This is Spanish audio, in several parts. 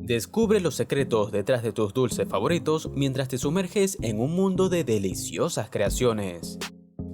Descubre los secretos detrás de tus dulces favoritos mientras te sumerges en un mundo de deliciosas creaciones.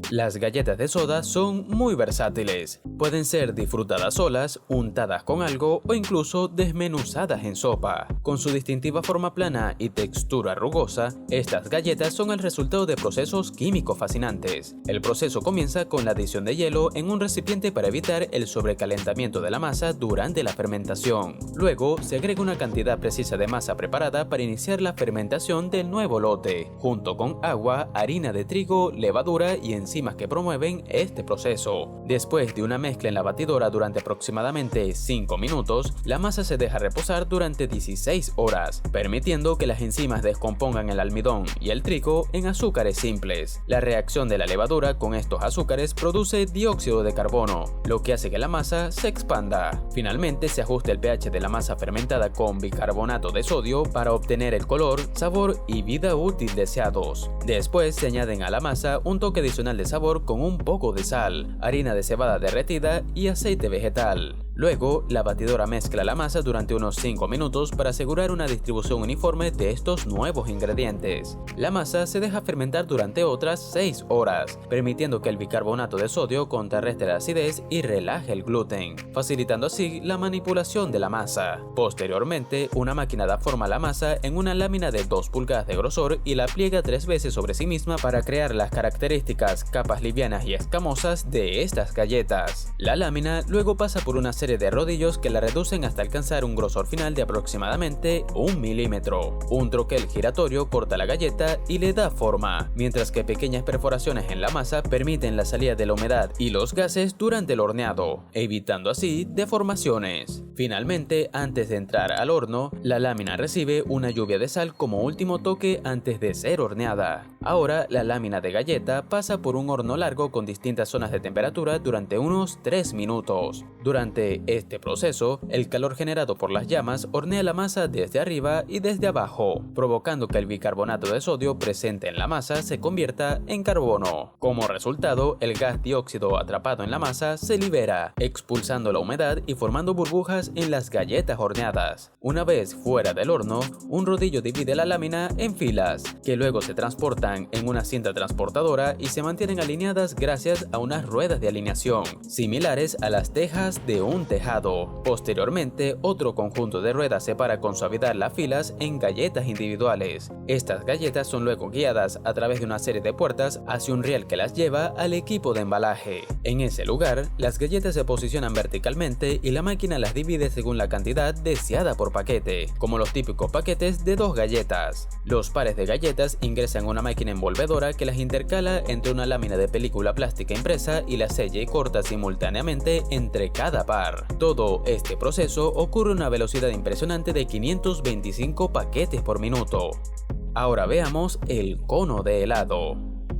Las galletas de soda son muy versátiles. Pueden ser disfrutadas solas, untadas con algo o incluso desmenuzadas en sopa. Con su distintiva forma plana y textura rugosa, estas galletas son el resultado de procesos químicos fascinantes. El proceso comienza con la adición de hielo en un recipiente para evitar el sobrecalentamiento de la masa durante la fermentación. Luego, se agrega una cantidad precisa de masa preparada para iniciar la fermentación del nuevo lote, junto con agua, harina de trigo, levadura y enzimas que promueven este proceso. Después de una mezcla en la batidora durante aproximadamente 5 minutos, la masa se deja reposar durante 16 horas, permitiendo que las enzimas descompongan el almidón y el trigo en azúcares simples. La reacción de la levadura con estos azúcares produce dióxido de carbono, lo que hace que la masa se expanda. Finalmente, se ajusta el pH de la masa fermentada con bicarbonato de sodio para obtener el color, sabor y vida útil deseados. Después se añaden a la masa un toque adicional de sabor con un poco de sal, harina de cebada derretida y aceite vegetal. Luego, la batidora mezcla la masa durante unos 5 minutos para asegurar una distribución uniforme de estos nuevos ingredientes. La masa se deja fermentar durante otras 6 horas, permitiendo que el bicarbonato de sodio contrarreste la acidez y relaje el gluten, facilitando así la manipulación de la masa. Posteriormente, una máquina da forma a la masa en una lámina de 2 pulgadas de grosor y la pliega 3 veces sobre sí misma para crear las características capas livianas y escamosas de estas galletas. La lámina luego pasa por una serie de rodillos que la reducen hasta alcanzar un grosor final de aproximadamente 1 milímetro. Un troquel giratorio corta la galleta y le da forma, mientras que pequeñas perforaciones en la masa permiten la salida de la humedad y los gases durante el horneado, evitando así deformaciones. Finalmente, antes de entrar al horno, la lámina recibe una lluvia de sal como último toque antes de ser horneada. Ahora, la lámina de galleta pasa por un horno largo con distintas zonas de temperatura durante unos 3 minutos. Durante este proceso, el calor generado por las llamas hornea la masa desde arriba y desde abajo, provocando que el bicarbonato de sodio presente en la masa se convierta en carbono. Como resultado, el gas dióxido atrapado en la masa se libera, expulsando la humedad y formando burbujas en las galletas horneadas. Una vez fuera del horno, un rodillo divide la lámina en filas, que luego se transportan en una cinta transportadora y se mantienen alineadas gracias a unas ruedas de alineación, similares a las tejas de un tejado. Posteriormente, otro conjunto de ruedas separa con suavidad las filas en galletas individuales. Estas galletas son luego guiadas a través de una serie de puertas hacia un riel que las lleva al equipo de embalaje. En ese lugar, las galletas se posicionan verticalmente y la máquina las divide según la cantidad deseada por paquete, como los típicos paquetes de 2 galletas. Los pares de galletas ingresan a una máquina envolvedora que las intercala entre una lámina de película plástica impresa y las sella y corta simultáneamente entre cada par. Todo este proceso ocurre a una velocidad impresionante de 525 paquetes por minuto. Ahora veamos el cono de helado.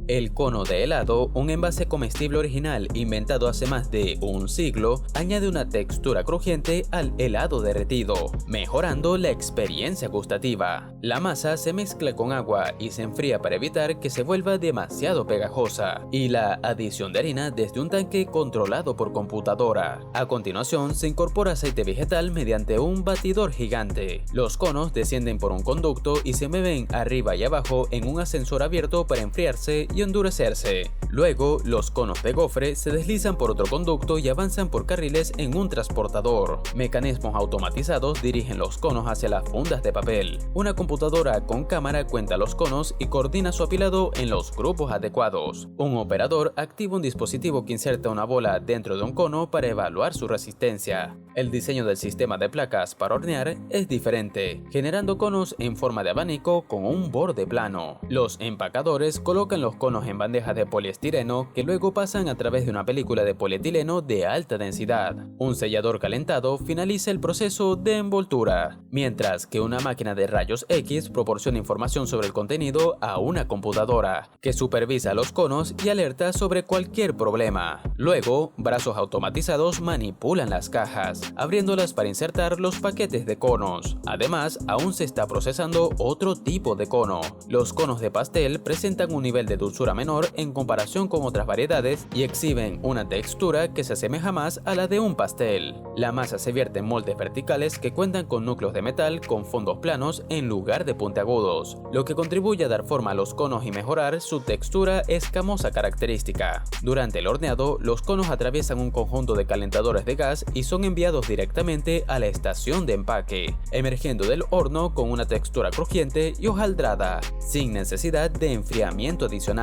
El cono de helado, un envase comestible original inventado hace más de un siglo, añade una textura crujiente al helado derretido, mejorando la experiencia gustativa. La masa se mezcla con agua y se enfría para evitar que se vuelva demasiado pegajosa, y la adición de harina desde un tanque controlado por computadora. A continuación, se incorpora aceite vegetal mediante un batidor gigante. Los conos descienden por un conducto y se mueven arriba y abajo en un ascensor abierto para enfriarse y endurecerse. Luego, los conos de gofre se deslizan por otro conducto y avanzan por carriles en un transportador. Mecanismos automatizados dirigen los conos hacia las fundas de papel. Una computadora con cámara cuenta los conos y coordina su apilado en los grupos adecuados. Un operador activa un dispositivo que inserta una bola dentro de un cono para evaluar su resistencia. El diseño del sistema de placas para hornear es diferente, generando conos en forma de abanico con un borde plano. Los empacadores colocan los conos en bandejas de poliestireno que luego pasan a través de una película de polietileno de alta densidad. Un sellador calentado finaliza el proceso de envoltura, mientras que una máquina de rayos X proporciona información sobre el contenido a una computadora, que supervisa los conos y alerta sobre cualquier problema. Luego, brazos automatizados manipulan las cajas, abriéndolas para insertar los paquetes de conos. Además, aún se está procesando otro tipo de cono. Los conos de pastel presentan un nivel de dulzura dulzura menor en comparación con otras variedades y exhiben una textura que se asemeja más a la de un pastel. La masa se vierte en moldes verticales que cuentan con núcleos de metal con fondos planos en lugar de puntiagudos, lo que contribuye a dar forma a los conos y mejorar su textura escamosa característica. Durante el horneado, los conos atraviesan un conjunto de calentadores de gas y son enviados directamente a la estación de empaque, emergiendo del horno con una textura crujiente y hojaldrada, sin necesidad de enfriamiento adicional.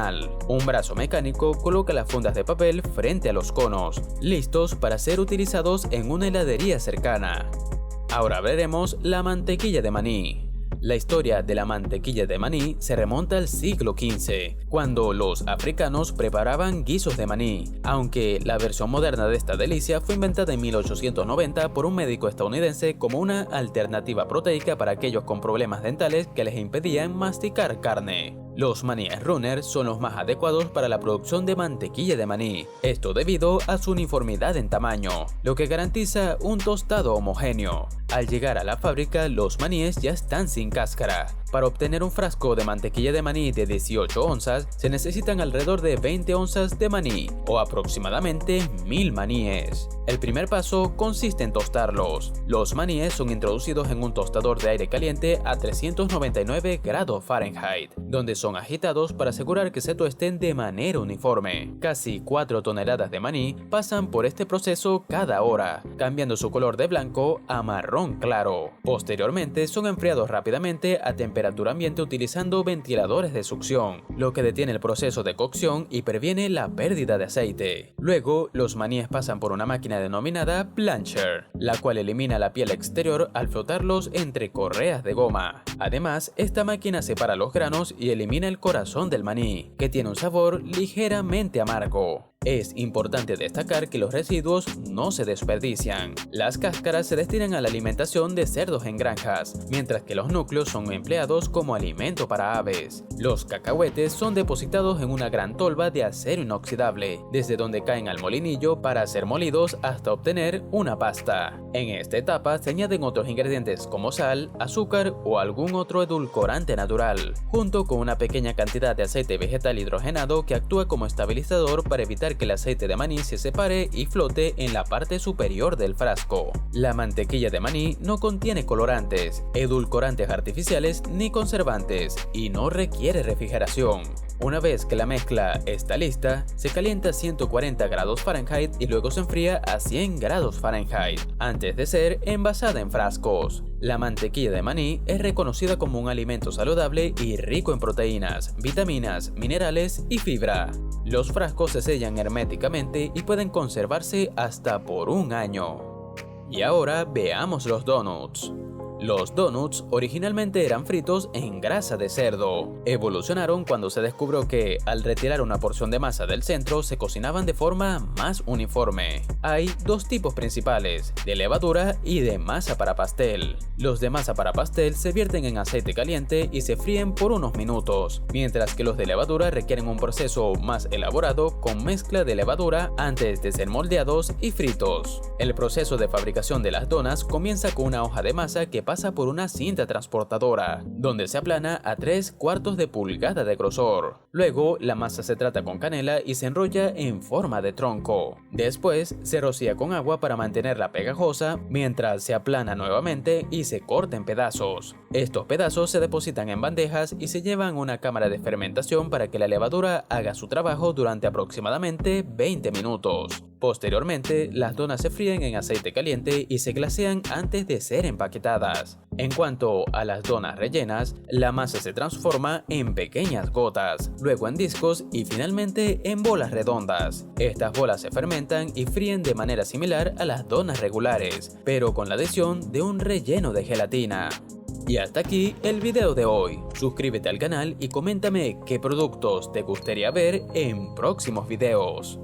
Un brazo mecánico coloca las fundas de papel frente a los conos, listos para ser utilizados en una heladería cercana. Ahora veremos la mantequilla de maní. La historia de la mantequilla de maní se remonta al siglo XV, cuando los africanos preparaban guisos de maní, aunque la versión moderna de esta delicia fue inventada en 1890 por un médico estadounidense como una alternativa proteica para aquellos con problemas dentales que les impedían masticar carne. Los maníes runner son los más adecuados para la producción de mantequilla de maní, esto debido a su uniformidad en tamaño, lo que garantiza un tostado homogéneo. Al llegar a la fábrica, los maníes ya están sin cáscara. Para obtener un frasco de mantequilla de maní de 18 onzas, se necesitan alrededor de 20 onzas de maní, o aproximadamente 1000 maníes. El primer paso consiste en tostarlos. Los maníes son introducidos en un tostador de aire caliente a 399 grados Fahrenheit, donde son agitados para asegurar que se tuesten de manera uniforme. Casi 4 toneladas de maní pasan por este proceso cada hora, cambiando su color de blanco a marrón claro. Posteriormente son enfriados rápidamente a temperatura ambiente utilizando ventiladores de succión, lo que detiene el proceso de cocción y previene la pérdida de aceite. Luego, los maníes pasan por una máquina denominada plancher, la cual elimina la piel exterior al flotarlos entre correas de goma. Además, esta máquina separa los granos y elimina el corazón del maní, que tiene un sabor ligeramente amargo. Es importante destacar que los residuos no se desperdician. Las cáscaras se destinan a la alimentación de cerdos en granjas, mientras que los núcleos son empleados como alimento para aves. Los cacahuetes son depositados en una gran tolva de acero inoxidable, desde donde caen al molinillo para ser molidos hasta obtener una pasta. En esta etapa se añaden otros ingredientes como sal, azúcar o algún otro edulcorante natural, junto con una pequeña cantidad de aceite vegetal hidrogenado que actúa como estabilizador para evitar que el aceite de maní se separe y flote en la parte superior del frasco. La mantequilla de maní no contiene colorantes, edulcorantes artificiales ni conservantes y no requiere refrigeración. Una vez que la mezcla está lista, se calienta a 140 grados Fahrenheit y luego se enfría a 100 grados Fahrenheit, antes de ser envasada en frascos. La mantequilla de maní es reconocida como un alimento saludable y rico en proteínas, vitaminas, minerales y fibra. Los frascos se sellan herméticamente y pueden conservarse hasta por un año. Y ahora veamos los donuts. Los donuts originalmente eran fritos en grasa de cerdo. Evolucionaron cuando se descubrió que, al retirar una porción de masa del centro, se cocinaban de forma más uniforme. Hay dos tipos principales, de levadura y de masa para pastel. Los de masa para pastel se vierten en aceite caliente y se fríen por unos minutos, mientras que los de levadura requieren un proceso más elaborado con mezcla de levadura antes de ser moldeados y fritos. El proceso de fabricación de las donas comienza con una hoja de masa que pasa por una cinta transportadora, donde se aplana a 3/4 de pulgada de grosor. Luego, la masa se trata con canela y se enrolla en forma de tronco. Después, se rocía con agua para mantenerla pegajosa, mientras se aplana nuevamente y se corta en pedazos. Estos pedazos se depositan en bandejas y se llevan a una cámara de fermentación para que la levadura haga su trabajo durante aproximadamente 20 minutos. Posteriormente, las donas se fríen en aceite caliente y se glasean antes de ser empaquetadas. En cuanto a las donas rellenas, la masa se transforma en pequeñas gotas, luego en discos y finalmente en bolas redondas. Estas bolas se fermentan y fríen de manera similar a las donas regulares, pero con la adición de un relleno de gelatina. Y hasta aquí el video de hoy. Suscríbete al canal y coméntame qué productos te gustaría ver en próximos videos.